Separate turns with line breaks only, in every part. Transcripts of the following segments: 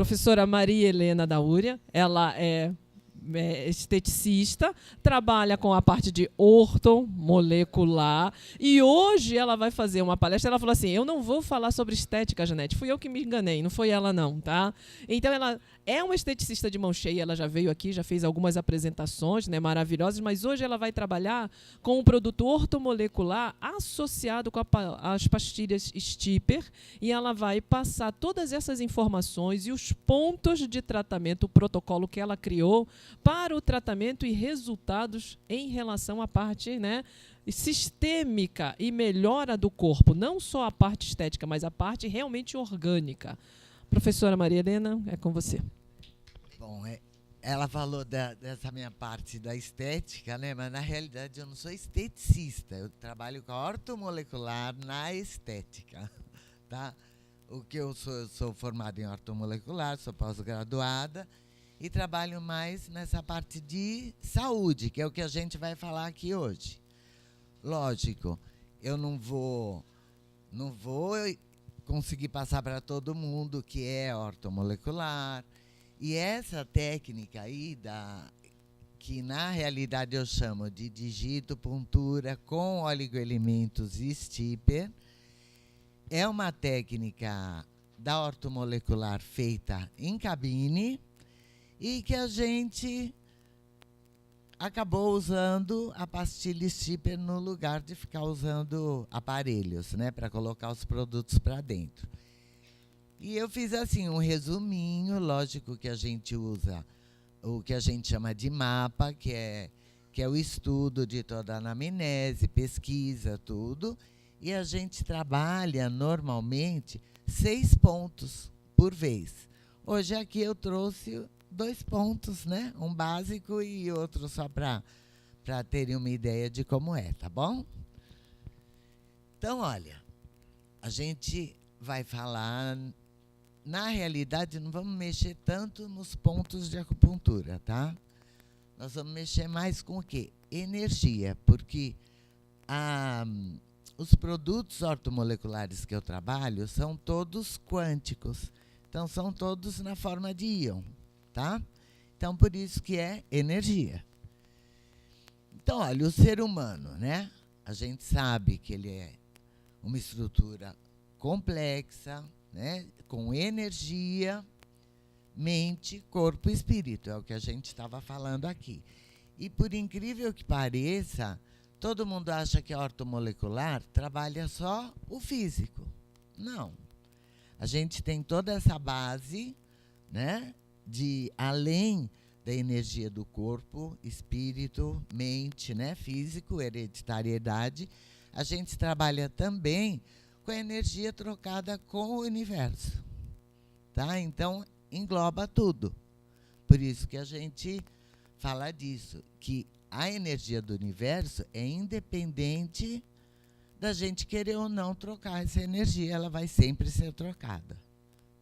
Professora Maria Helena Daúria, ela é esteticista, trabalha com a parte de ortomolecular e hoje ela vai fazer uma palestra. Ela falou assim: eu não vou falar sobre estética, Janete, fui eu que me enganei, não foi ela não, tá? Então ela é uma esteticista de mão cheia, ela já veio aqui, já fez algumas apresentações, né, maravilhosas, mas hoje ela vai trabalhar com um produto ortomolecular associado com as pastilhas Stipper e ela vai passar todas essas informações e os pontos de tratamento, o protocolo que ela criou para o tratamento e resultados em relação à parte, né, sistêmica e melhora do corpo, não só a parte estética, mas a parte realmente orgânica. Professora Maria Helena, é com você.
Bom, ela falou dessa minha parte da estética, né? Mas na realidade eu não sou esteticista, eu trabalho com a ortomolecular na estética, tá? O que eu sou formada em ortomolecular, sou pós-graduada e trabalho mais nessa parte de saúde, que é o que a gente vai falar aqui hoje. Lógico, eu não vou conseguir passar para todo mundo o que é ortomolecular. E essa técnica aí, que na realidade eu chamo de digitopuntura com oligoelementos Stipper, é uma técnica da ortomolecular feita em cabine e que a gente acabou usando a pastilha Stipper no lugar de ficar usando aparelhos, né, para colocar os produtos para dentro. E eu fiz assim um resuminho, lógico que a gente usa o que a gente chama de mapa, que é o estudo de toda a anamnese, pesquisa, tudo. E a gente trabalha normalmente 6 pontos por vez. Hoje aqui eu trouxe 2 pontos, né? Um básico e outro só para terem uma ideia de como é, tá bom? Então, olha, a gente vai falar. Na realidade, não vamos mexer tanto nos pontos de acupuntura, tá? Nós vamos mexer mais com o quê? Energia, porque os produtos ortomoleculares que eu trabalho são todos quânticos. Então, são todos na forma de íon, tá? Então, por isso que é energia. Então, olha, o ser humano, né? A gente sabe que ele é uma estrutura complexa, né, com energia, mente, corpo e espírito, é o que a gente estava falando aqui. E por incrível que pareça, todo mundo acha que a ortomolecular trabalha só o físico. Não. A gente tem toda essa base, né, de além da energia do corpo, espírito, mente, né, físico, hereditariedade, a gente trabalha também com a energia trocada com o universo, tá? Então, engloba tudo. Por isso que a gente fala disso, que a energia do universo é independente da gente querer ou não trocar essa energia, ela vai sempre ser trocada,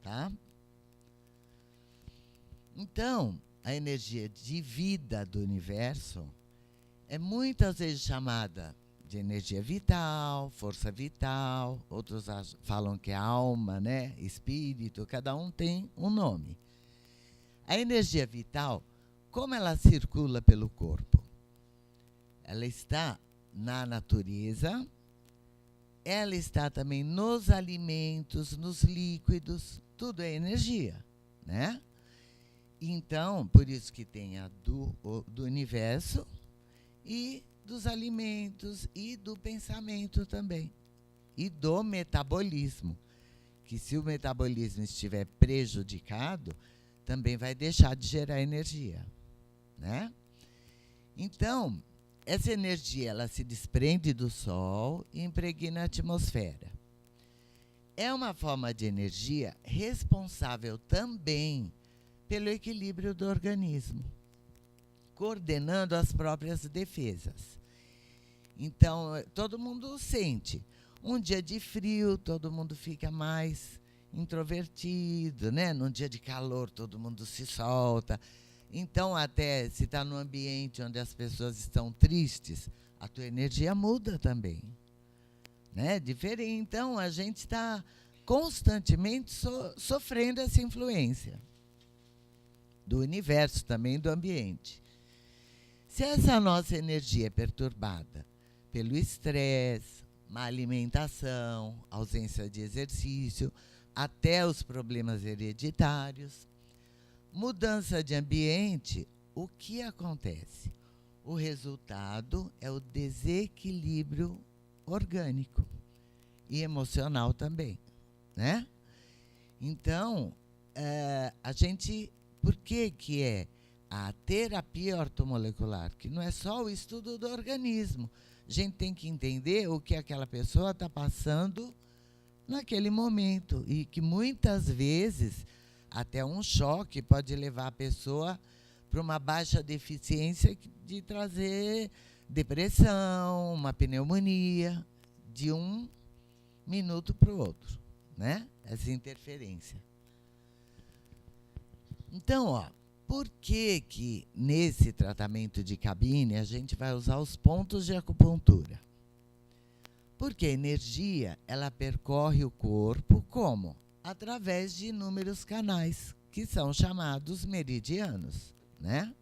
tá? Então, a energia de vida do universo é muitas vezes chamada de energia vital, força vital, outros falam que é alma, né? Espírito, cada um tem um nome. A energia vital, como ela circula pelo corpo? Ela está na natureza, ela está também nos alimentos, nos líquidos, tudo é energia, né? Então, por isso que tem a do universo e dos alimentos e do pensamento também. E do metabolismo, que se o metabolismo estiver prejudicado, também vai deixar de gerar energia, né? Então, essa energia ela se desprende do Sol e impregna a atmosfera. É uma forma de energia responsável também pelo equilíbrio do organismo, coordenando as próprias defesas. Então, todo mundo sente. Um dia de frio, todo mundo fica mais introvertido, né? Num dia de calor, todo mundo se solta. Então, até se está num ambiente onde as pessoas estão tristes, a tua energia muda também, né? Diferente. Então, a gente está constantemente sofrendo essa influência, do universo, também do ambiente. Se essa nossa energia é perturbada pelo estresse, má alimentação, ausência de exercício, até os problemas hereditários, mudança de ambiente, o que acontece? O resultado é o desequilíbrio orgânico e emocional também, né? Então, por que é a terapia ortomolecular? Que não é só o estudo do organismo. A gente tem que entender o que aquela pessoa está passando naquele momento e que muitas vezes até um choque pode levar a pessoa para uma baixa deficiência de trazer depressão, uma pneumonia, de um minuto para o outro, né? Essa interferência. Então, por que nesse tratamento de cabine a gente vai usar os pontos de acupuntura? Porque a energia, ela percorre o corpo como? Através de inúmeros canais, que são chamados meridianos, né?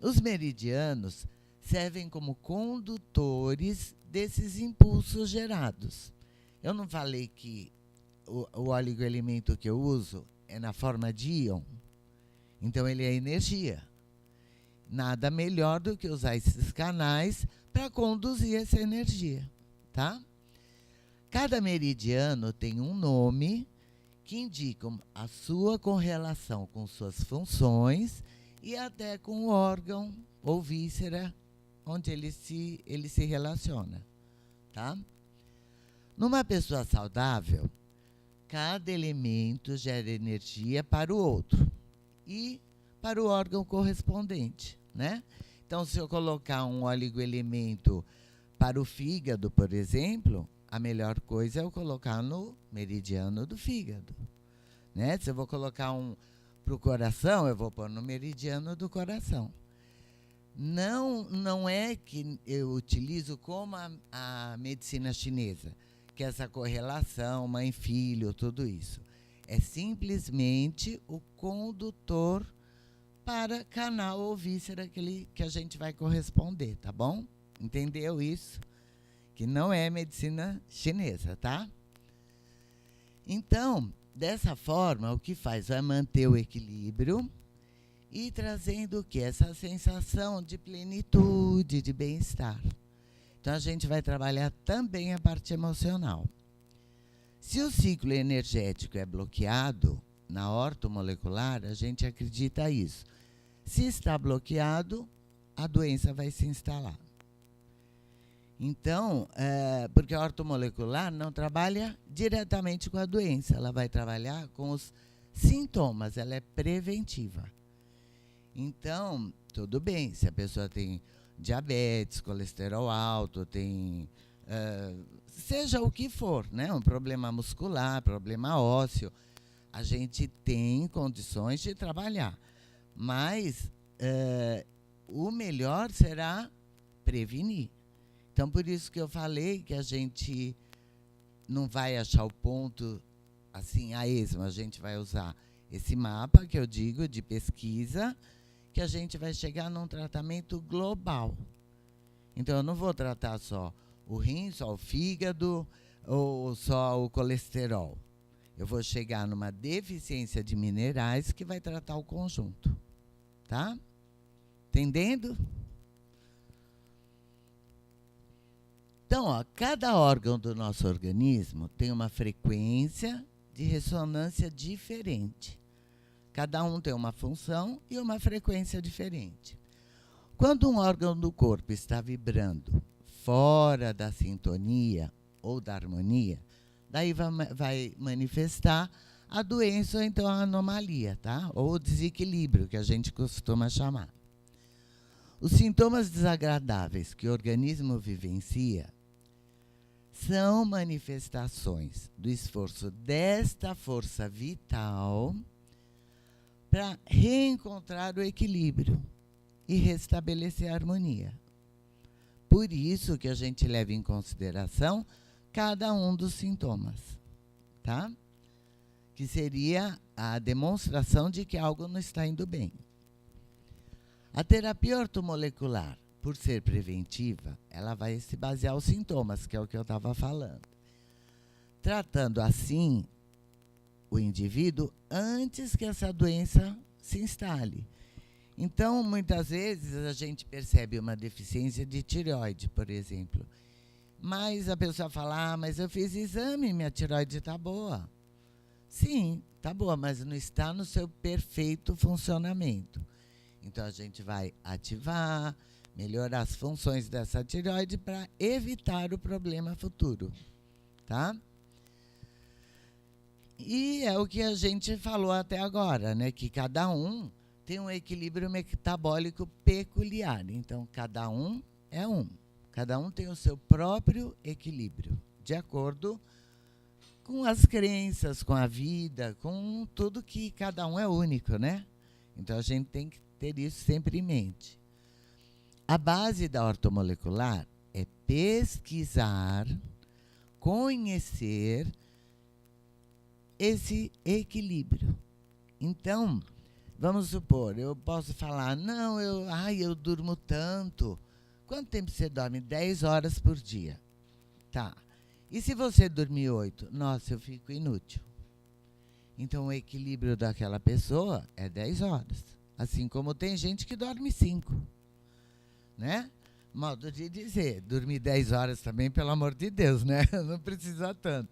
Os meridianos servem como condutores desses impulsos gerados. Eu não falei que o oligoelemento que eu uso é na forma de íon? Então, ele é energia. Nada melhor do que usar esses canais para conduzir essa energia, tá? Cada meridiano tem um nome que indica a sua correlação com suas funções e até com o órgão ou víscera onde ele se relaciona, tá? Numa pessoa saudável, cada elemento gera energia para o outro e para o órgão correspondente, né? Então, se eu colocar um oligoelemento para o fígado, por exemplo, a melhor coisa é eu colocar no meridiano do fígado, né? Se eu vou colocar um para o coração, eu vou pôr no meridiano do coração. Não é que eu utilizo como a medicina chinesa, que é essa correlação, mãe-filho, tudo isso. É simplesmente o condutor para canal ou víscera que a gente vai corresponder, tá bom? Entendeu isso? Que não é medicina chinesa, tá? Então, dessa forma, o que faz? Vai manter o equilíbrio e trazendo o quê? Essa sensação de plenitude, de bem-estar. Então, a gente vai trabalhar também a parte emocional. Se o ciclo energético é bloqueado, na ortomolecular, a gente acredita isso. Se está bloqueado, a doença vai se instalar. Então, porque a ortomolecular não trabalha diretamente com a doença, ela vai trabalhar com os sintomas, ela é preventiva. Então, tudo bem, se a pessoa tem diabetes, colesterol alto, tem seja o que for, né? Um problema muscular, problema ósseo, a gente tem condições de trabalhar. Mas o melhor será prevenir. Então, por isso que eu falei que a gente não vai achar o ponto assim a esmo, a gente vai usar esse mapa que eu digo de pesquisa, que a gente vai chegar num tratamento global. Então, eu não vou tratar só o rim, só o fígado ou só o colesterol. Eu vou chegar numa deficiência de minerais que vai tratar o conjunto. Tá? Entendendo? Então, cada órgão do nosso organismo tem uma frequência de ressonância diferente. Cada um tem uma função e uma frequência diferente. Quando um órgão do corpo está vibrando fora da sintonia ou da harmonia, daí vai manifestar a doença ou então a anomalia, tá? Ou o desequilíbrio, que a gente costuma chamar. Os sintomas desagradáveis que o organismo vivencia são manifestações do esforço desta força vital para reencontrar o equilíbrio e restabelecer a harmonia. Por isso que a gente leva em consideração cada um dos sintomas, tá? Que seria a demonstração de que algo não está indo bem. A terapia ortomolecular, por ser preventiva, ela vai se basear nos sintomas, que é o que eu estava falando. Tratando assim o indivíduo antes que essa doença se instale. Então, muitas vezes, a gente percebe uma deficiência de tireoide, por exemplo. Mas a pessoa fala, mas eu fiz exame, minha tireoide está boa. Sim, está boa, mas não está no seu perfeito funcionamento. Então, a gente vai ativar, melhorar as funções dessa tireoide para evitar o problema futuro, tá? E é o que a gente falou até agora, né? Que cada um tem um equilíbrio metabólico peculiar. Então, cada um é um. Cada um tem o seu próprio equilíbrio, de acordo com as crenças, com a vida, com tudo que cada um é único, né? Então, a gente tem que ter isso sempre em mente. A base da ortomolecular é pesquisar, conhecer esse equilíbrio. Então, vamos supor, eu posso falar, não, eu durmo tanto. Quanto tempo você dorme? 10 horas por dia. Tá. E se você dormir 8? Nossa, eu fico inútil. Então, o equilíbrio daquela pessoa é 10 horas. Assim como tem gente que dorme 5. Né? Modo de dizer, dormir 10 horas também, pelo amor de Deus, né? Não precisa tanto.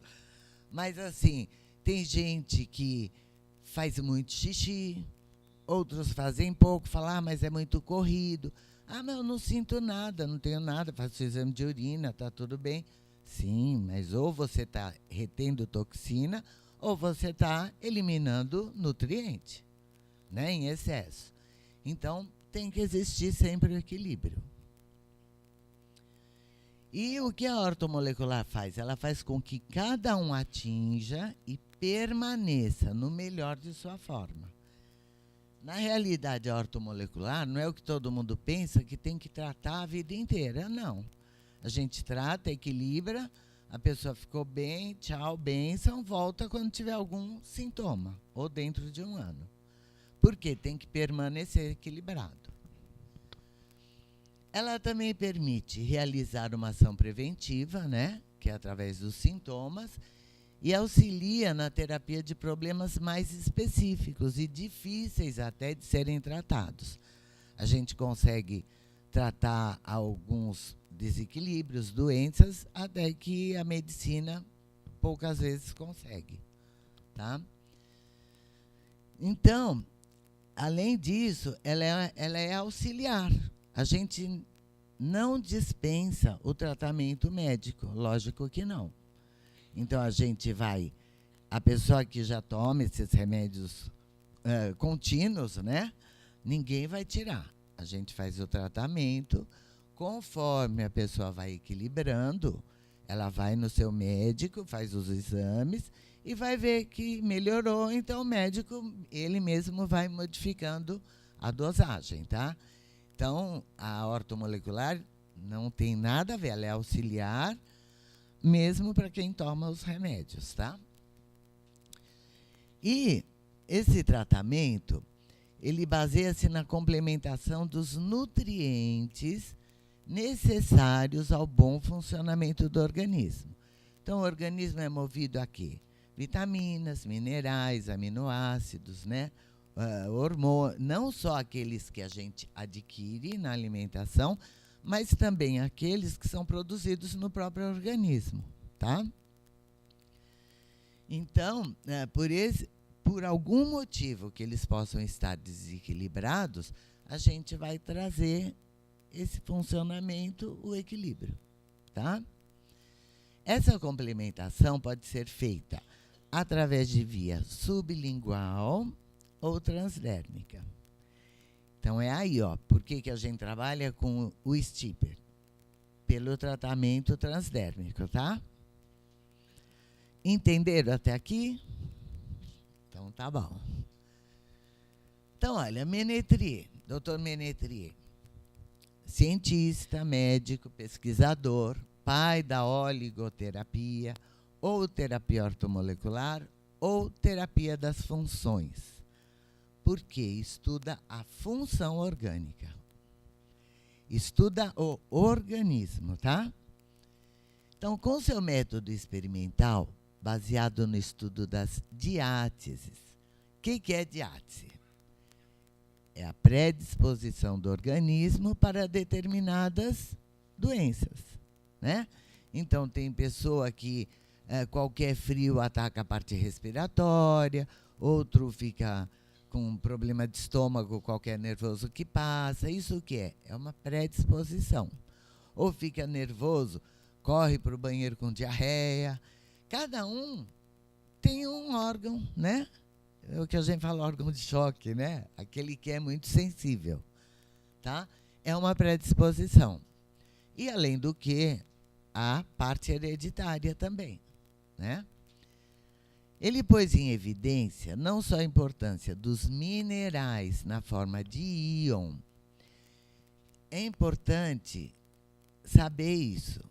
Mas, assim, tem gente que faz muito xixi, outros fazem pouco, falam, mas é muito corrido. Mas eu não sinto nada, não tenho nada, faço exame de urina, está tudo bem. Sim, mas ou você está retendo toxina, ou você está eliminando nutriente, né, em excesso. Então, tem que existir sempre o equilíbrio. E o que a ortomolecular faz? Ela faz com que cada um atinja e permaneça no melhor de sua forma. Na realidade, a ortomolecular não é o que todo mundo pensa, que tem que tratar a vida inteira. Não. A gente trata, equilibra, a pessoa ficou bem, tchau, bênção, volta quando tiver algum sintoma, ou dentro de um ano. Porque tem que permanecer equilibrado. Ela também permite realizar uma ação preventiva, né, que é através dos sintomas, e auxilia na terapia de problemas mais específicos e difíceis até de serem tratados. A gente consegue tratar alguns desequilíbrios, doenças, até que a medicina poucas vezes consegue. Tá? Então, além disso, ela é auxiliar. A gente não dispensa o tratamento médico, lógico que não. Então, a pessoa que já toma esses remédios contínuos, né? Ninguém vai tirar. A gente faz o tratamento, conforme a pessoa vai equilibrando, ela vai no seu médico, faz os exames e vai ver que melhorou. Então, o médico, ele mesmo vai modificando a dosagem, tá? Então, a ortomolecular não tem nada a ver, ela é auxiliar, mesmo para quem toma os remédios, tá? E esse tratamento, ele baseia-se na complementação dos nutrientes necessários ao bom funcionamento do organismo. Então, o organismo é movido a quê? Vitaminas, minerais, aminoácidos, né? Hormônios, não só aqueles que a gente adquire na alimentação, mas também aqueles que são produzidos no próprio organismo, tá? Então, por algum motivo que eles possam estar desequilibrados, a gente vai trazer esse funcionamento, o equilíbrio, tá? Essa complementação pode ser feita através de via sublingual ou transdérmica. Então, é aí, ó, por que a gente trabalha com o stipper? Pelo tratamento transdérmico, tá? Entenderam até aqui? Então, tá bom. Então, olha, Ménetrier, Dr. Ménetrier, cientista, médico, pesquisador, pai da oligoterapia ou terapia ortomolecular, ou terapia das funções, porque estuda a função orgânica. Estuda o organismo, tá? Então, com seu método experimental, baseado no estudo das diáteses. O que é diátese? É a predisposição do organismo para determinadas doenças, né? Então, tem pessoa que qualquer frio ataca a parte respiratória, outro fica com um problema de estômago, qualquer nervoso que passa. Isso o que é? É uma predisposição. Ou fica nervoso, corre para o banheiro com diarreia. Cada um tem um órgão, né? É o que a gente fala, órgão de choque, né? Aquele que é muito sensível, tá? É uma predisposição. E, além do que, a parte hereditária também, né? Ele pôs em evidência não só a importância dos minerais na forma de íon. É importante saber isso.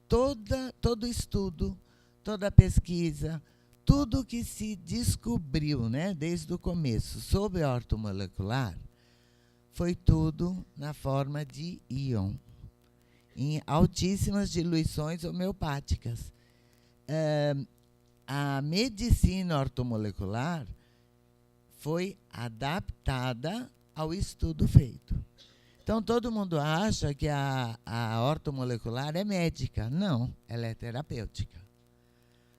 Todo estudo, toda pesquisa, tudo que se descobriu, né, desde o começo sobre a ortomolecular, foi tudo na forma de íon, em altíssimas diluições homeopáticas. A medicina ortomolecular foi adaptada ao estudo feito. Então, todo mundo acha que a ortomolecular é médica. Não, ela é terapêutica.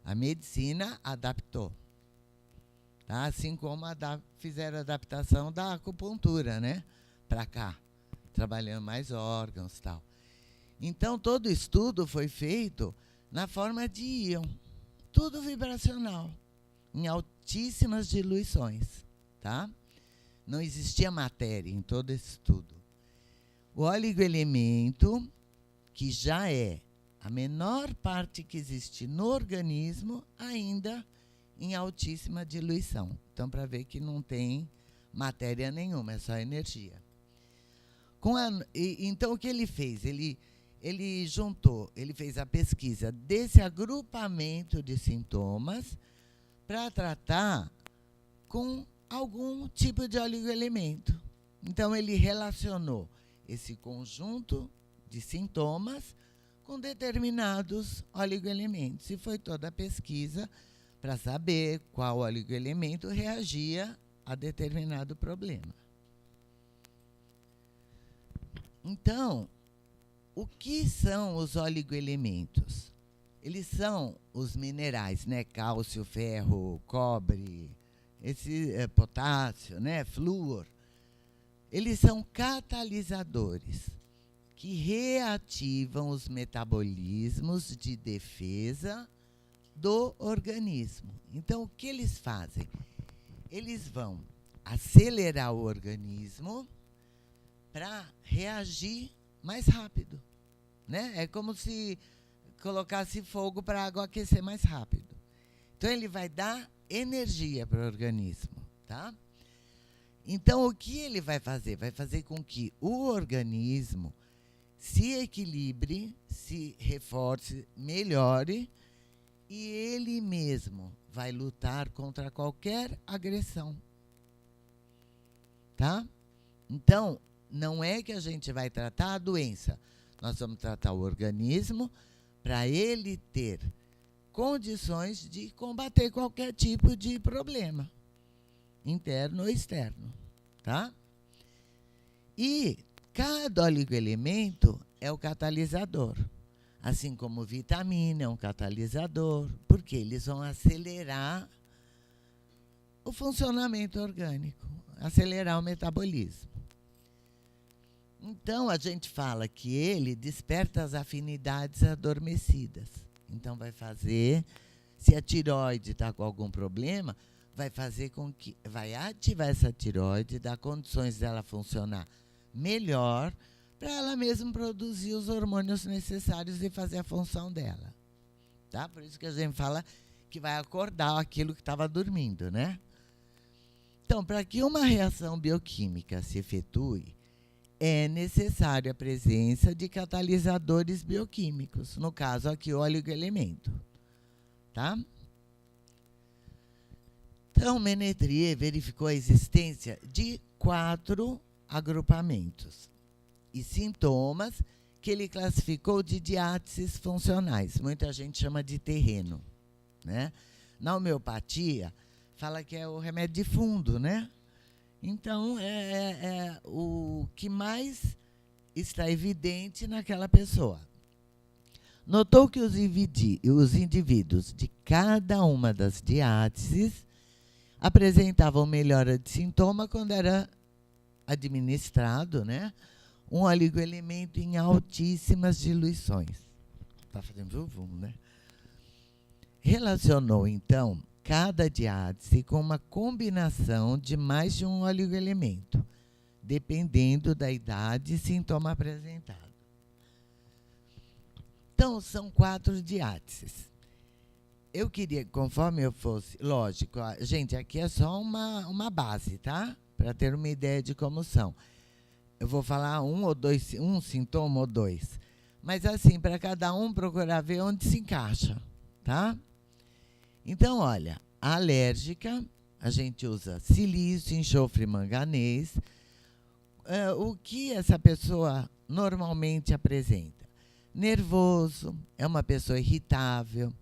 A medicina adaptou. Tá? Assim como fizeram a adaptação da acupuntura, né? Para cá, trabalhando mais órgãos e tal. Então, todo estudo foi feito na forma de íon. Tudo vibracional, em altíssimas diluições, tá? Não existia matéria em todo esse estudo. O oligoelemento, que já é a menor parte que existe no organismo, ainda em altíssima diluição. Então, para ver que não tem matéria nenhuma, é só energia. Então, o que ele fez? Ele juntou, ele fez a pesquisa desse agrupamento de sintomas para tratar com algum tipo de oligoelemento. Então, ele relacionou esse conjunto de sintomas com determinados oligoelementos. E foi toda a pesquisa para saber qual oligoelemento reagia a determinado problema. Então, o que são os oligoelementos? Eles são os minerais, né? Cálcio, ferro, cobre, potássio, né? Flúor. Eles são catalisadores que reativam os metabolismos de defesa do organismo. Então, o que eles fazem? Eles vão acelerar o organismo para reagir mais rápido, né? É como se colocasse fogo para a água aquecer mais rápido. Então, ele vai dar energia para o organismo, tá? Então, o que ele vai fazer? Vai fazer com que o organismo se equilibre, se reforce, melhore, e ele mesmo vai lutar contra qualquer agressão, tá? Então, não é que a gente vai tratar a doença, nós vamos tratar o organismo para ele ter condições de combater qualquer tipo de problema, interno ou externo, tá? E cada oligoelemento é o catalisador, assim como vitamina é um catalisador, porque eles vão acelerar o funcionamento orgânico, acelerar o metabolismo. Então, a gente fala que ele desperta as afinidades adormecidas. Então, vai fazer, se a tireoide está com algum problema, vai fazer com que, vai ativar essa tireoide, dar condições dela funcionar melhor, para ela mesma produzir os hormônios necessários e fazer a função dela. Tá? Por isso que a gente fala que vai acordar aquilo que estava dormindo, né? Então, para que uma reação bioquímica se efetue, é necessária a presença de catalisadores bioquímicos, no caso aqui o oligoelemento, tá? Então, Ménétrier verificou a existência de 4 agrupamentos e sintomas que ele classificou de diáteses funcionais. Muita gente chama de terreno, né? Na homeopatia, fala que é o remédio de fundo, né? Então, é o que mais está evidente naquela pessoa. Notou que os indivíduos de cada uma das diáteses apresentavam melhora de sintoma quando era administrado, né, um oligoelemento em altíssimas diluições. Está fazendo vum, né? Relacionou, então, cada diátese com uma combinação de mais de um oligoelemento, dependendo da idade e sintoma apresentado. Então, são 4 diáteses. Eu queria, conforme eu fosse, lógico, gente, aqui é só uma base, tá? Para ter uma ideia de como são. Eu vou falar um sintoma ou 2. Mas assim, para cada um procurar ver onde se encaixa, tá? Então, olha, a alérgica, a gente usa silício, enxofre e manganês. O que essa pessoa normalmente apresenta? Nervoso, é uma pessoa irritável,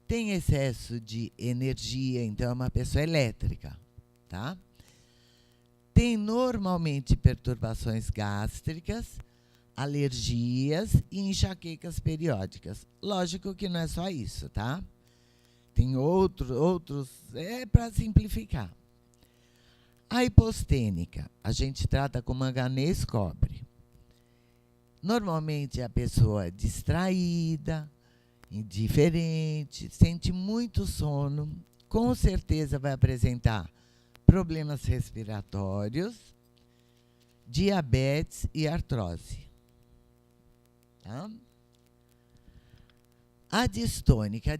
tem excesso de energia, então é uma pessoa elétrica, tá? Tem normalmente perturbações gástricas, alergias e enxaquecas periódicas. Lógico que não é só isso, tá? Tem outros, para simplificar. A hipostênica, a gente trata com manganês cobre. Normalmente a pessoa é distraída, indiferente, sente muito sono, com certeza vai apresentar problemas respiratórios, diabetes e artrose. Tá? A distônica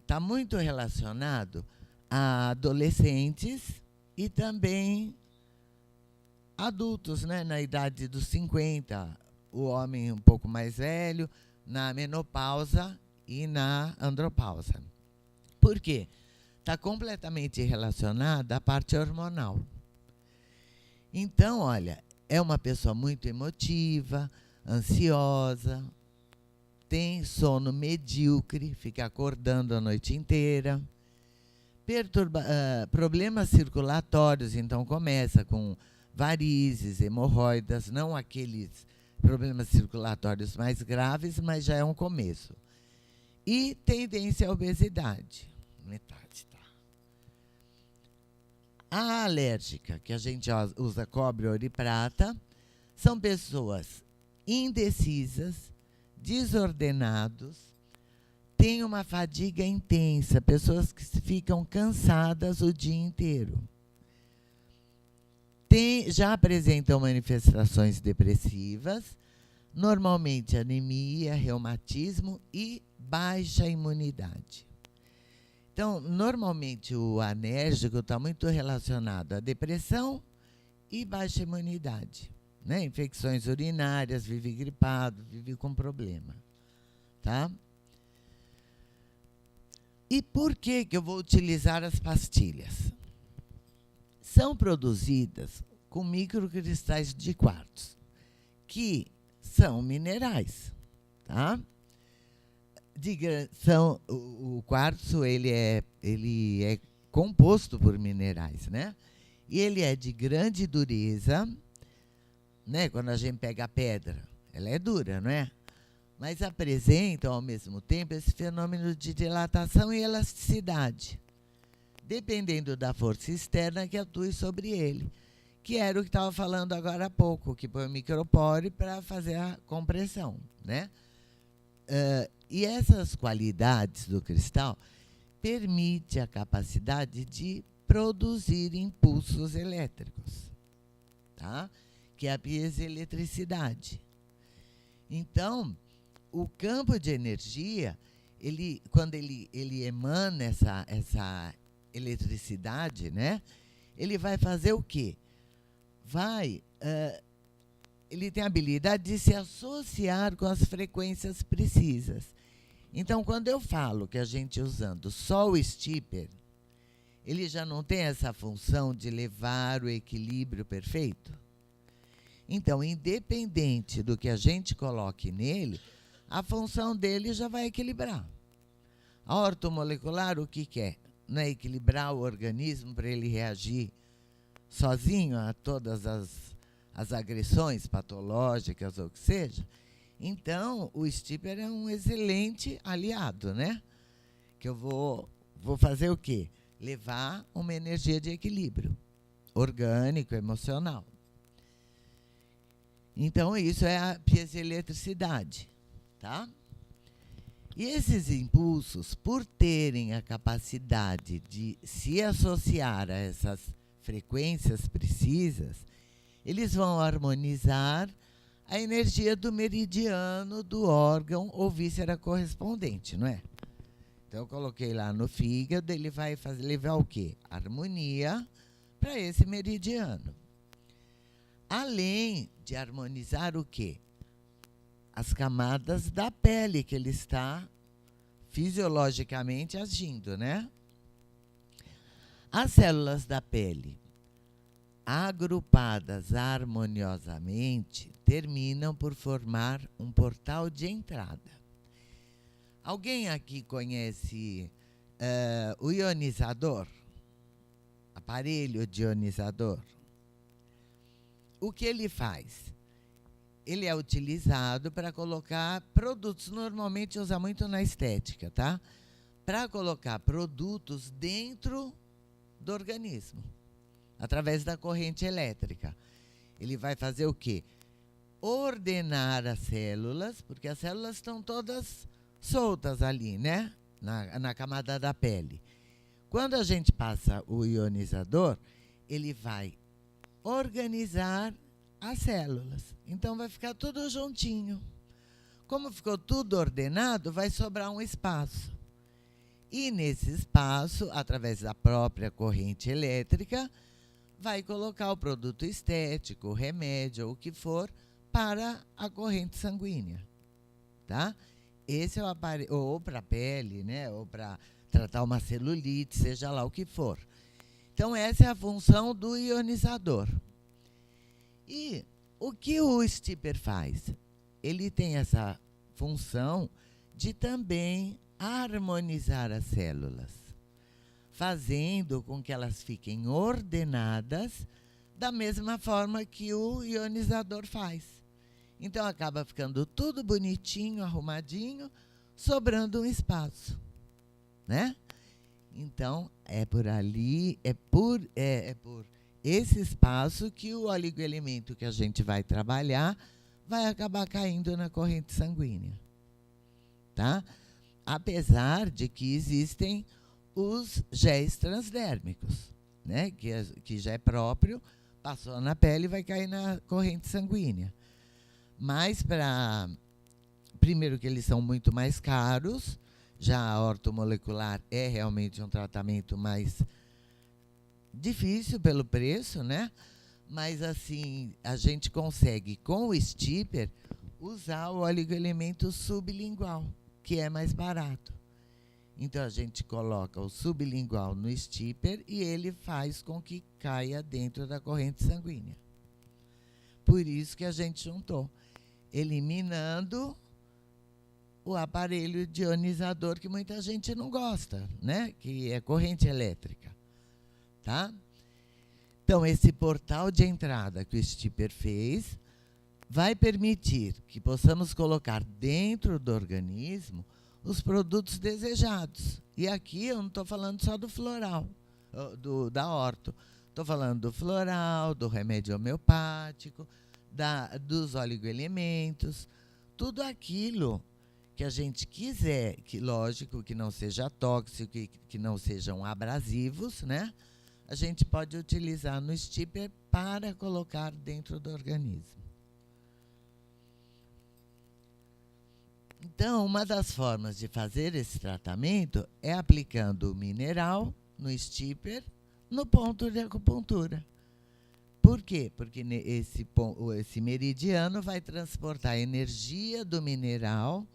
está muito relacionado a adolescentes e também adultos, né, na idade dos 50, o homem um pouco mais velho, na menopausa e na andropausa. Por quê? Está completamente relacionada à parte hormonal. Então, olha, é uma pessoa muito emotiva, ansiosa, tem sono medíocre, fica acordando a noite inteira, problemas circulatórios, então começa com varizes, hemorroidas, não aqueles problemas circulatórios mais graves, mas já é um começo. E tendência à obesidade. Metade, tá? A alérgica, que a gente usa cobre, ouro e prata, são pessoas indecisas, desordenados, têm uma fadiga intensa, pessoas que ficam cansadas o dia inteiro. Já apresentam manifestações depressivas, normalmente anemia, reumatismo e baixa imunidade. Então, normalmente o anérgico está muito relacionado à depressão e baixa imunidade, né? Infecções urinárias, vive gripado, vive com problema, tá? E por que eu vou utilizar as pastilhas? São produzidas com microcristais de quartzo, que são minerais, tá? O quartzo ele é composto por minerais, né? E ele é de grande dureza, né? Quando a gente pega a pedra, ela é dura, não é? Mas apresentam ao mesmo tempo esse fenômeno de dilatação e elasticidade, dependendo da força externa que atue sobre ele, que era o que estava falando agora há pouco, que põe o micropore para fazer a compressão, né? E essas qualidades do cristal permitem a capacidade de produzir impulsos elétricos, tá? Que é a piezoeletricidade. Então, o campo de energia, quando ele emana essa eletricidade, né? Ele vai fazer o quê? Ele tem a habilidade de se associar com as frequências precisas. Então, quando eu falo que a gente usando só o stipper, ele já não tem essa função de levar o equilíbrio perfeito? Então, independente do que a gente coloque nele, a função dele já vai equilibrar. A ortomolecular, o que é? Não é equilibrar o organismo para ele reagir sozinho a todas as agressões patológicas ou o que seja? Então, o stipper é um excelente aliado, né? Que eu vou fazer o quê? Levar uma energia de equilíbrio orgânico, emocional. Então, isso é a piezoeletricidade, tá? E esses impulsos, por terem a capacidade de se associar a essas frequências precisas, eles vão harmonizar a energia do meridiano do órgão ou víscera correspondente, não é? Então, eu coloquei lá no fígado, ele vai levar o quê? Harmonia para esse meridiano. Além de harmonizar o quê? As camadas da pele que ele está fisiologicamente agindo, né? As células da pele, agrupadas harmoniosamente, terminam por formar um portal de entrada. Alguém aqui conhece o ionizador? Aparelho de ionizador? O que ele faz? Ele é utilizado para colocar produtos, normalmente usa muito na estética, tá? Para colocar produtos dentro do organismo, através da corrente elétrica. Ele vai fazer o quê? Ordenar as células, porque as células estão todas soltas ali, né? Na camada da pele. Quando a gente passa o ionizador, ele vai organizar as células. Então, vai ficar tudo juntinho. Como ficou tudo ordenado, vai sobrar um espaço. E nesse espaço, através da própria corrente elétrica, vai colocar o produto estético, o remédio ou o que for, para a corrente sanguínea. Tá? Esse é o aparelho, ou para a pele, né? Ou para tratar uma celulite, seja lá o que for. Então, essa é a função do ionizador. E o que o stipper faz? Ele tem essa função de também harmonizar as células, fazendo com que elas fiquem ordenadas da mesma forma que o ionizador faz. Então, acaba ficando tudo bonitinho, arrumadinho, sobrando um espaço, né? Então, é por ali, é por esse espaço que o oligoelemento que a gente vai trabalhar vai acabar caindo na corrente sanguínea, tá? Apesar de que existem os géis transdérmicos, né? Que já é próprio, passou na pele e vai cair na corrente sanguínea. Mas, primeiro que eles são muito mais caros, já a ortomolecular é realmente um tratamento mais difícil pelo preço, né? Mas, assim, a gente consegue, com o stipper, usar o oligoelemento sublingual, que é mais barato. Então, a gente coloca o sublingual no stipper e ele faz com que caia dentro da corrente sanguínea. Por isso que a gente juntou, eliminando o aparelho de ionizador que muita gente não gosta, né? Que é corrente elétrica. Tá? Então, esse portal de entrada que o stipper fez vai permitir que possamos colocar dentro do organismo os produtos desejados. E aqui eu não estou falando só do floral, da orto. Estou falando do floral, do remédio homeopático, dos oligoelementos, tudo aquilo que a gente quiser, que lógico que não seja tóxico, que não sejam abrasivos, né? A gente pode utilizar no stipper para colocar dentro do organismo. Então, uma das formas de fazer esse tratamento é aplicando o mineral no stipper, no ponto de acupuntura. Por quê? Porque esse meridiano vai transportar a energia do mineral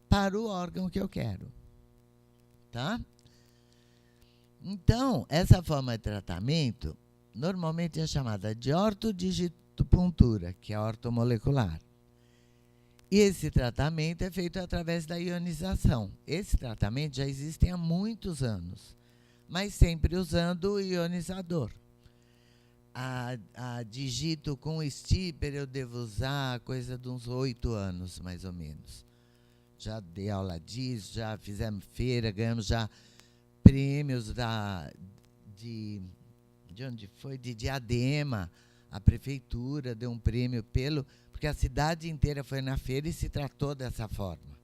para o órgão que eu quero. Tá? Então, essa forma de tratamento normalmente é chamada de ortodigitopuntura, que é ortomolecular. E esse tratamento é feito através da ionização. Esse tratamento já existe há muitos anos, mas sempre usando o ionizador. A digito com stipper eu devo usar coisa de uns 8 anos, mais ou menos. Já dei aula disso, já fizemos feira, ganhamos já prêmios de onde foi? De Diadema. A prefeitura deu um prêmio porque a cidade inteira foi na feira e se tratou dessa forma.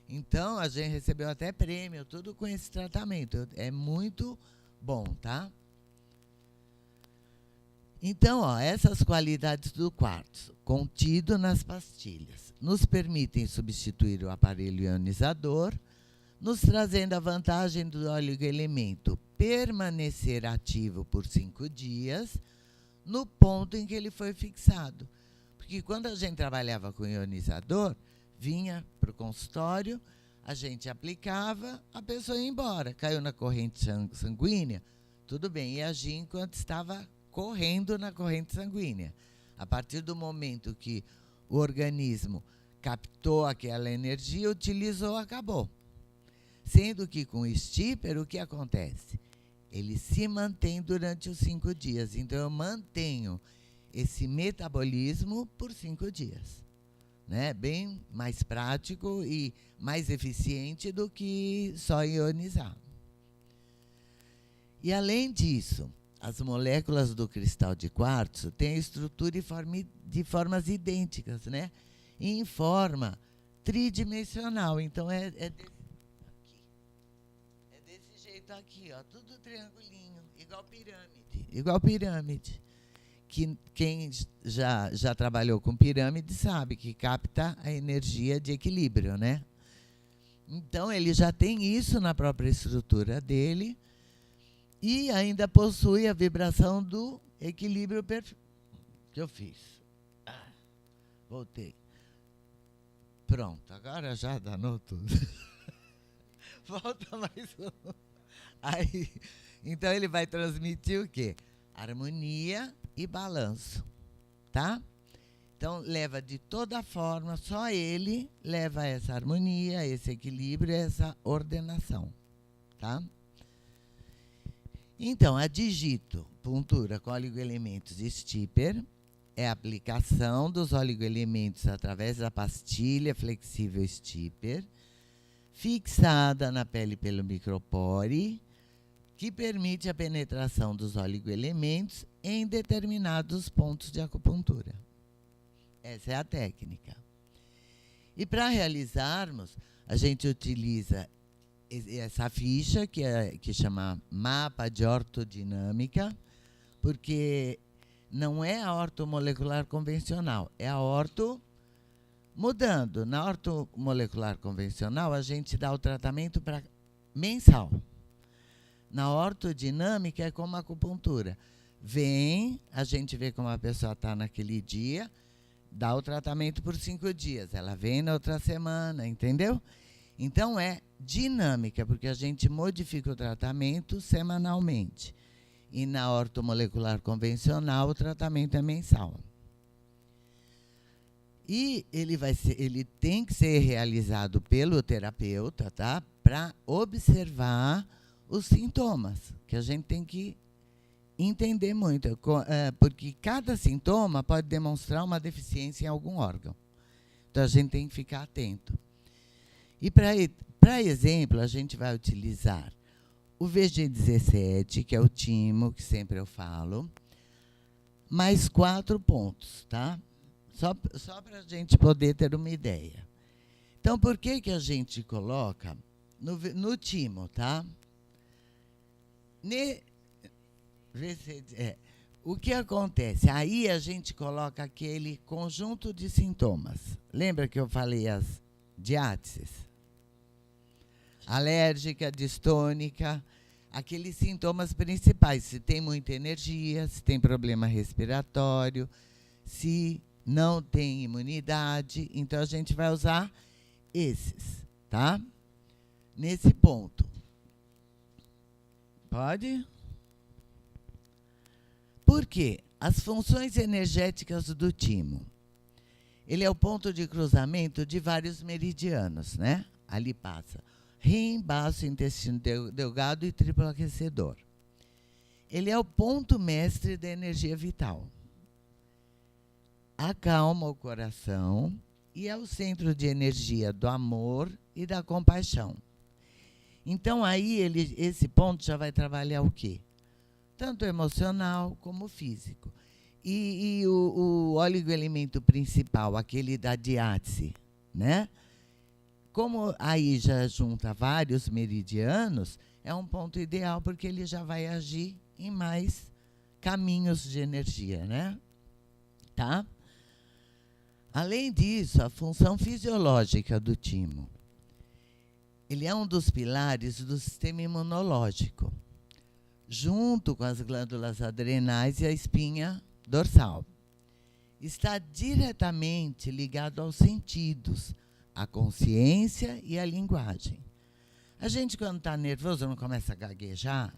Então, a gente recebeu até prêmio, tudo com esse tratamento. É muito bom, tá? Então, essas qualidades do quartzo, contido nas pastilhas, nos permitem substituir o aparelho ionizador, nos trazendo a vantagem do oligoelemento permanecer ativo por 5 dias, no ponto em que ele foi fixado. Porque quando a gente trabalhava com ionizador, vinha para o consultório, a gente aplicava, a pessoa ia embora. Caiu na corrente sanguínea, tudo bem, ia agir enquanto estava correndo na corrente sanguínea. A partir do momento que o organismo captou aquela energia, utilizou, acabou. Sendo que com o stipper, o que acontece? Ele se mantém durante os 5 dias. Então, eu mantenho esse metabolismo por 5 dias. Né? Bem mais prático e mais eficiente do que só ionizar. E, além disso, as moléculas do cristal de quartzo têm estrutura de formas idênticas, né? E em forma tridimensional. Então, é desse jeito aqui, ó, tudo triangulinho, igual pirâmide. Que quem já trabalhou com pirâmide sabe que capta a energia de equilíbrio, né? Então, ele já tem isso na própria estrutura dele e ainda possui a vibração do equilíbrio perfeito. Que eu fiz? Voltei. Pronto, agora já danou tudo. Volta mais um. Aí, então, ele vai transmitir o quê? Harmonia e balanço, tá? Então, leva de toda forma, só ele leva essa harmonia, esse equilíbrio, essa ordenação, tá? Então, a digitopuntura com oligoelementos stipper é a aplicação dos oligoelementos através da pastilha flexível stipper, fixada na pele pelo micropore, que permite a penetração dos oligoelementos em determinados pontos de acupuntura. Essa é a técnica. E para realizarmos, a gente utiliza essa ficha, que chama mapa de ortodinâmica, porque não é a ortomolecular convencional, é a mudando. Na ortomolecular convencional, a gente dá o tratamento para mensal. Na ortodinâmica é como a acupuntura. Vem, a gente vê como a pessoa está naquele dia, dá o tratamento por 5 dias. Ela vem na outra semana, entendeu? Então, é dinâmica, porque a gente modifica o tratamento semanalmente. E na ortomolecular convencional, o tratamento é mensal. E ele tem que ser realizado pelo terapeuta, tá? Para observar os sintomas, que a gente tem que entender muito, porque cada sintoma pode demonstrar uma deficiência em algum órgão. Então, a gente tem que ficar atento. E, para exemplo, a gente vai utilizar o VG17, que é o timo, que sempre eu falo, mais 4 pontos, tá? Só para a gente poder ter uma ideia. Então, por que a gente coloca no timo, tá? O que acontece? Aí a gente coloca aquele conjunto de sintomas. Lembra que eu falei as diáteses? Alérgica, distônica, aqueles sintomas principais. Se tem muita energia, se tem problema respiratório, se não tem imunidade. Então, a gente vai usar esses, tá? Nesse ponto. Pode? Por quê? As funções energéticas do timo. Ele é o ponto de cruzamento de vários meridianos, né? Ali passa rim, baço, intestino delgado e triplo aquecedor. Ele é o ponto mestre da energia vital. Acalma o coração e é o centro de energia do amor e da compaixão. Então, aí, esse ponto já vai trabalhar o quê? Tanto emocional como físico. E o oligoelemento principal, aquele da diátese, né? Como aí já junta vários meridianos, é um ponto ideal porque ele já vai agir em mais caminhos de energia, né? Tá? Além disso, a função fisiológica do timo. Ele é um dos pilares do sistema imunológico, junto com as glândulas adrenais e a espinha dorsal. Está diretamente ligado aos sentidos, à consciência e à linguagem. A gente, quando está nervoso, não começa a gaguejar,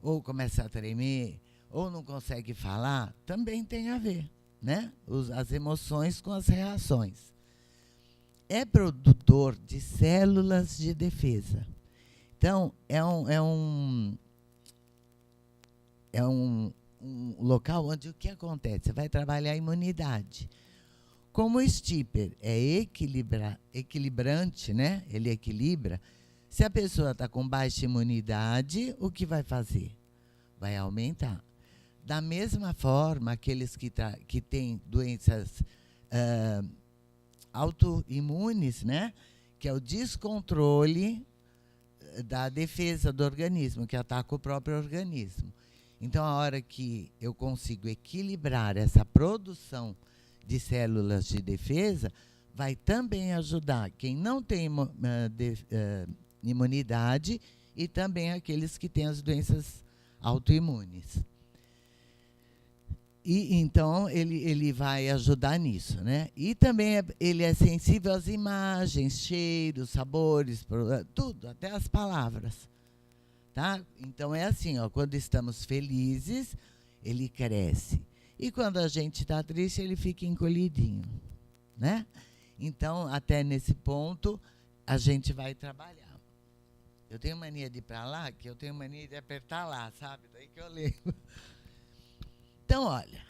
ou começa a tremer, ou não consegue falar, também tem a ver, né? As emoções com as reações. É produtor de células de defesa. Então, é um local onde o que acontece? Você vai trabalhar a imunidade. Como o stipper é equilibrante, né? Ele equilibra. Se a pessoa está com baixa imunidade, o que vai fazer? Vai aumentar. Da mesma forma, aqueles que têm doenças autoimunes, né? Que é o descontrole da defesa do organismo, que ataca o próprio organismo. Então, a hora que eu consigo equilibrar essa produção de células de defesa, vai também ajudar quem não tem imunidade e também aqueles que têm as doenças autoimunes. E, então, ele vai ajudar nisso, né? E também ele é sensível às imagens, cheiros, sabores, tudo, até as palavras. Tá? Então, é assim, ó, quando estamos felizes, ele cresce. E quando a gente está triste, ele fica encolhidinho, né? Então, até nesse ponto, a gente vai trabalhar. Eu tenho mania de ir para lá, que eu tenho mania de apertar lá, sabe? Daí que eu lembro. Então, olha,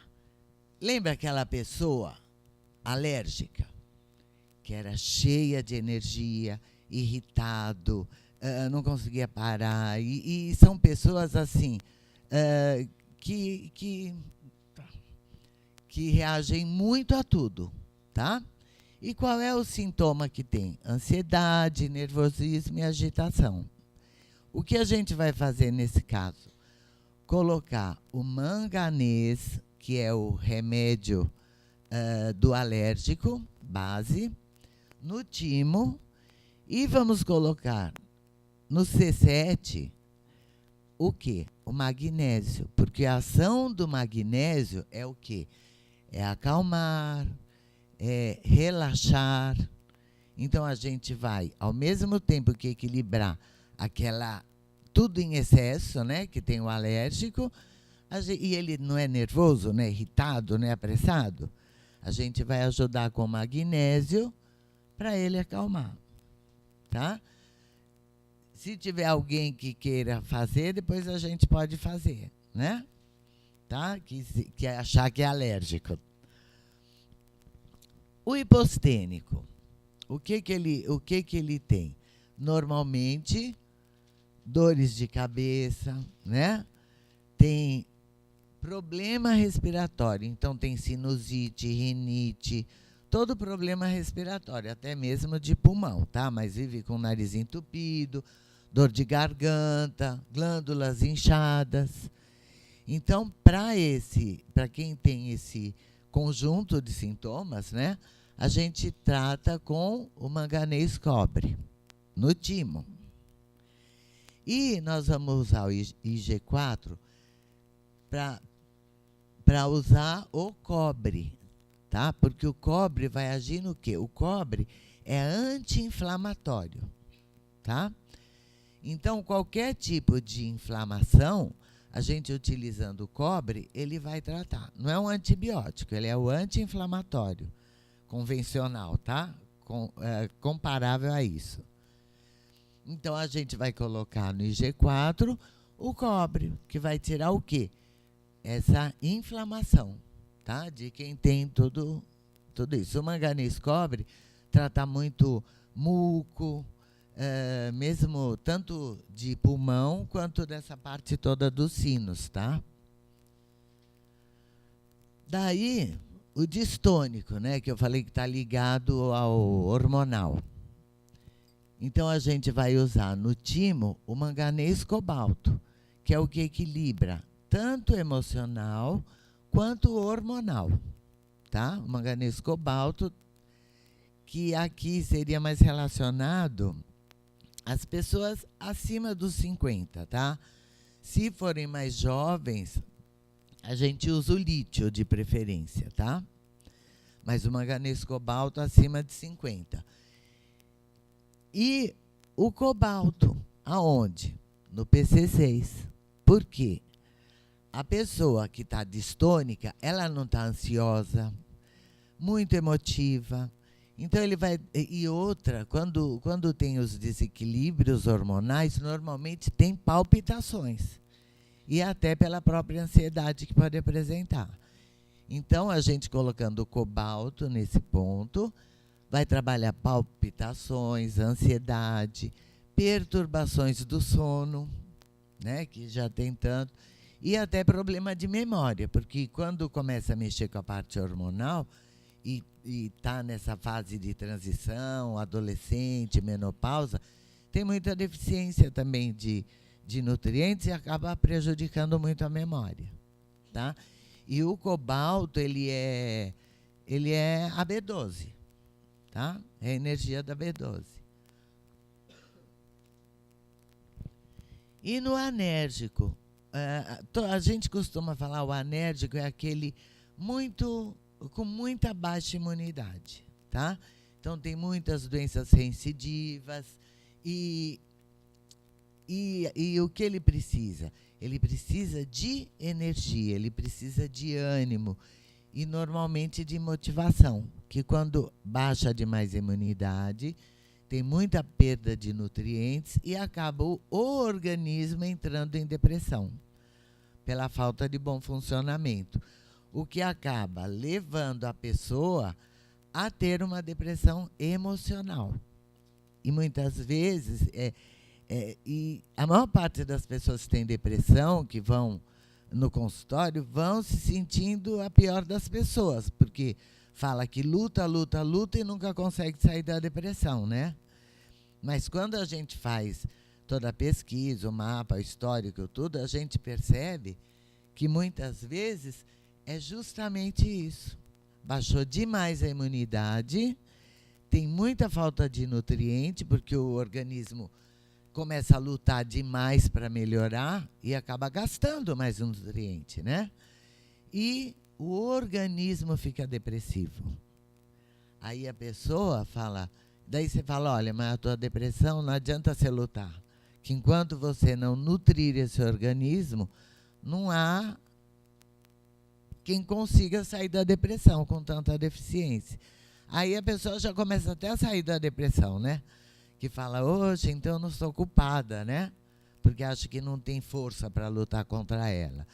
lembra aquela pessoa alérgica, que era cheia de energia, irritado, não conseguia parar, e são pessoas assim, que reagem muito a tudo, tá? E qual é o sintoma que tem? Ansiedade, nervosismo e agitação. O que a gente vai fazer nesse caso? Colocar o manganês, que é o remédio do alérgico, base, no timo, e vamos colocar no C7 o quê? O magnésio, porque a ação do magnésio é o quê? É acalmar, é relaxar. Então, a gente vai, ao mesmo tempo que equilibrar tudo em excesso, né, que tem o alérgico, e ele não é nervoso, né, irritado, né, apressado, a gente vai ajudar com magnésio para ele acalmar, tá? Se tiver alguém que queira fazer, depois a gente pode fazer, né? Tá? Que achar que é alérgico. O hipostênico, o que ele tem? Normalmente, dores de cabeça, né? Tem problema respiratório, então tem sinusite, rinite, todo problema respiratório, até mesmo de pulmão, tá? Mas vive com o nariz entupido, dor de garganta, glândulas inchadas. Então, para quem tem esse conjunto de sintomas, né, a gente trata com o manganês cobre no timo. E nós vamos usar o IG4 para usar o cobre, tá? Porque o cobre vai agir no quê? O cobre é anti-inflamatório, tá? Então, qualquer tipo de inflamação, a gente utilizando o cobre, ele vai tratar. Não é um antibiótico, ele é o anti-inflamatório convencional, tá? Comparável a isso. Então, a gente vai colocar no IG4 o cobre, que vai tirar o quê? Essa inflamação, tá? De quem tem tudo isso. O manganês cobre trata muito muco, mesmo tanto de pulmão quanto dessa parte toda dos sinos, tá? Daí, o distônico, né, que eu falei que está ligado ao hormonal. Então, a gente vai usar no timo o manganês cobalto, que é o que equilibra tanto o emocional quanto o hormonal, tá? O manganês cobalto, que aqui seria mais relacionado às pessoas acima dos 50, tá? Se forem mais jovens, a gente usa o lítio de preferência, tá? Mas o manganês cobalto acima de 50. E o cobalto, aonde? No PC6. Por quê? A pessoa que está distônica, ela não está ansiosa, muito emotiva. Então, ele vai... E outra, quando tem os desequilíbrios hormonais, normalmente tem palpitações. E até pela própria ansiedade que pode apresentar. Então, a gente colocando o cobalto nesse ponto, vai trabalhar palpitações, ansiedade, perturbações do sono, né, que já tem tanto, e até problema de memória, porque quando começa a mexer com a parte hormonal e está nessa fase de transição, adolescente, menopausa, tem muita deficiência também de nutrientes e acaba prejudicando muito a memória, tá? E o cobalto, ele é a B12, tá? É a energia da B12. E no anérgico, a gente costuma falar o anérgico é aquele com muita baixa imunidade, tá? Então, tem muitas doenças reincidivas e o que ele precisa? Ele precisa de energia, ele precisa de ânimo e, normalmente, de motivação, que quando baixa demais a imunidade, tem muita perda de nutrientes e acaba o organismo entrando em depressão, pela falta de bom funcionamento, o que acaba levando a pessoa a ter uma depressão emocional. E, muitas vezes... e a maior parte das pessoas que têm depressão, que vão no consultório, vão se sentindo a pior das pessoas, porque fala que luta e nunca consegue sair da depressão, né? Mas quando a gente faz toda a pesquisa, o mapa, o histórico, tudo, a gente percebe que muitas vezes é justamente isso. Baixou demais a imunidade, tem muita falta de nutriente, porque o organismo começa a lutar demais para melhorar e acaba gastando mais nutriente, né? E o organismo fica depressivo. Aí a pessoa fala, daí você fala, olha, mas a tua depressão não adianta você lutar, que enquanto você não nutrir esse organismo, não há quem consiga sair da depressão com tanta deficiência. Aí a pessoa já começa até a sair da depressão, né? Que fala, hoje, então eu não sou culpada, né? Porque acho que não tem força para lutar contra ela.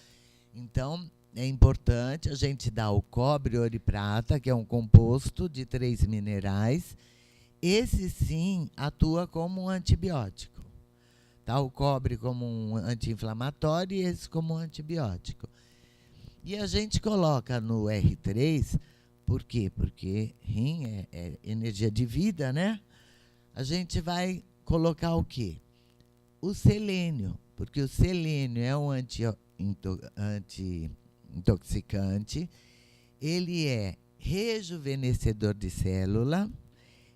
Então, é importante a gente dar o cobre, ouro e prata, que é um composto de 3 minerais. Esse, sim, atua como um antibiótico. Tá? O cobre como um anti-inflamatório e esse como um antibiótico. E a gente coloca no R3, por quê? Porque rim é energia de vida, né? A gente vai colocar o quê? O selênio, porque o selênio é um anti-intoxicante, ele é rejuvenescedor de célula,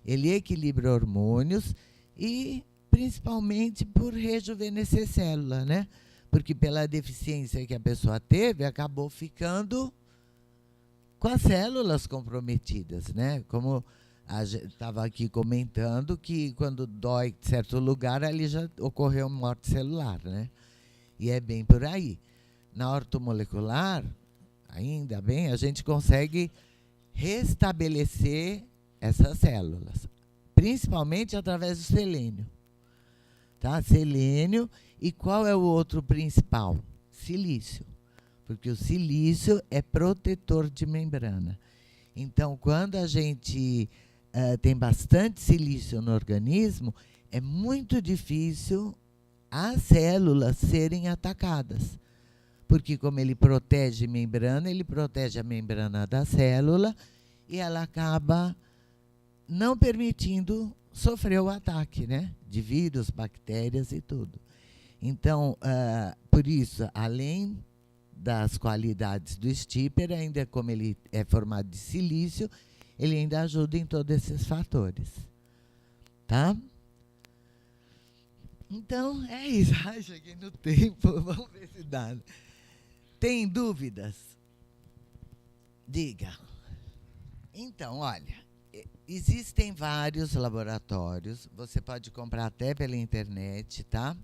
ele equilibra hormônios e, principalmente, por rejuvenescer célula, né? Porque pela deficiência que a pessoa teve, acabou ficando com as células comprometidas, né? Como Estava aqui comentando que quando dói em certo lugar, ali já ocorreu morte celular, né? E é bem por aí. Na ortomolecular, ainda bem, a gente consegue restabelecer essas células, principalmente através do selênio. Tá? Selênio. E qual é o outro principal? Silício. Porque o silício é protetor de membrana. Então, quando a gente tem bastante silício no organismo, é muito difícil as células serem atacadas. Porque como ele protege membrana, ele protege a membrana da célula e ela acaba não permitindo sofrer o ataque, né? De vírus, bactérias e tudo. Então, por isso, além das qualidades do stipper, ainda como ele é formado de silício, ele ainda ajuda em todos esses fatores. Tá? Então, é isso. Ai, cheguei no tempo. Vamos ver se dá. Tem dúvidas? Diga. Então, olha, existem vários laboratórios. Você pode comprar até pela internet, tá?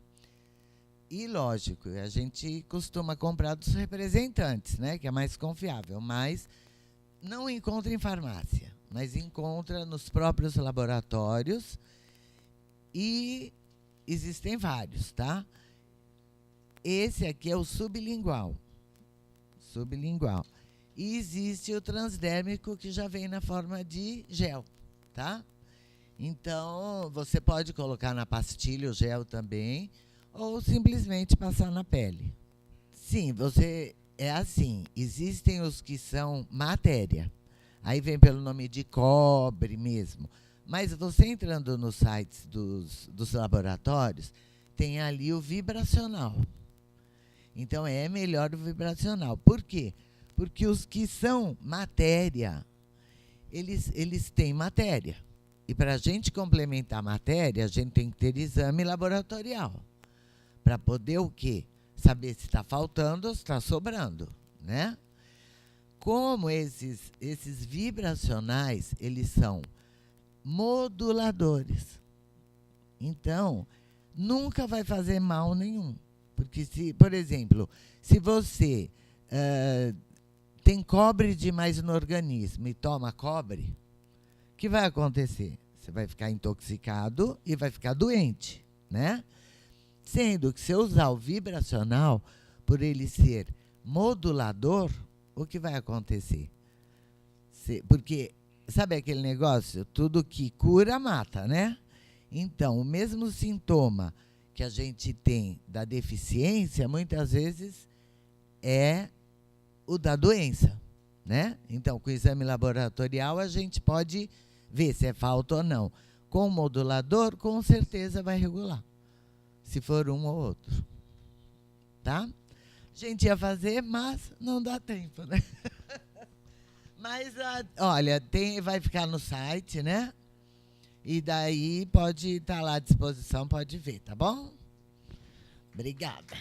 E, lógico, a gente costuma comprar dos representantes, né? Que é mais confiável, mas não encontra em farmácia, mas encontra nos próprios laboratórios e existem vários, tá? Esse aqui é o sublingual. Sublingual. E existe o transdérmico que já vem na forma de gel, tá? Então, você pode colocar na pastilha o gel também, ou simplesmente passar na pele. Sim, é assim, existem os que são matéria, aí vem pelo nome de cobre mesmo, mas você entrando nos sites dos laboratórios, tem ali o vibracional. Então, é melhor o vibracional. Por quê? Porque os que são matéria, eles têm matéria. E para a gente complementar a matéria, a gente tem que ter exame laboratorial. Para poder o quê? Saber se está faltando ou se está sobrando, né? Como esses vibracionais, eles são moduladores. Então, nunca vai fazer mal nenhum. Porque, por exemplo, se você tem cobre demais no organismo e toma cobre, o que vai acontecer? Você vai ficar intoxicado e vai ficar doente, né? Sendo que se eu usar o vibracional, por ele ser modulador, o que vai acontecer? Porque, sabe aquele negócio? Tudo que cura, mata, né? Então, o mesmo sintoma que a gente tem da deficiência, muitas vezes é o da doença, né? Então, com o exame laboratorial, a gente pode ver se é falta ou não. Com o modulador, com certeza vai regular, se for um ou outro. Tá? A gente ia fazer, mas não dá tempo, né? Mas, olha, vai ficar no site, né? E daí pode estar lá à disposição, pode ver, tá bom? Obrigada.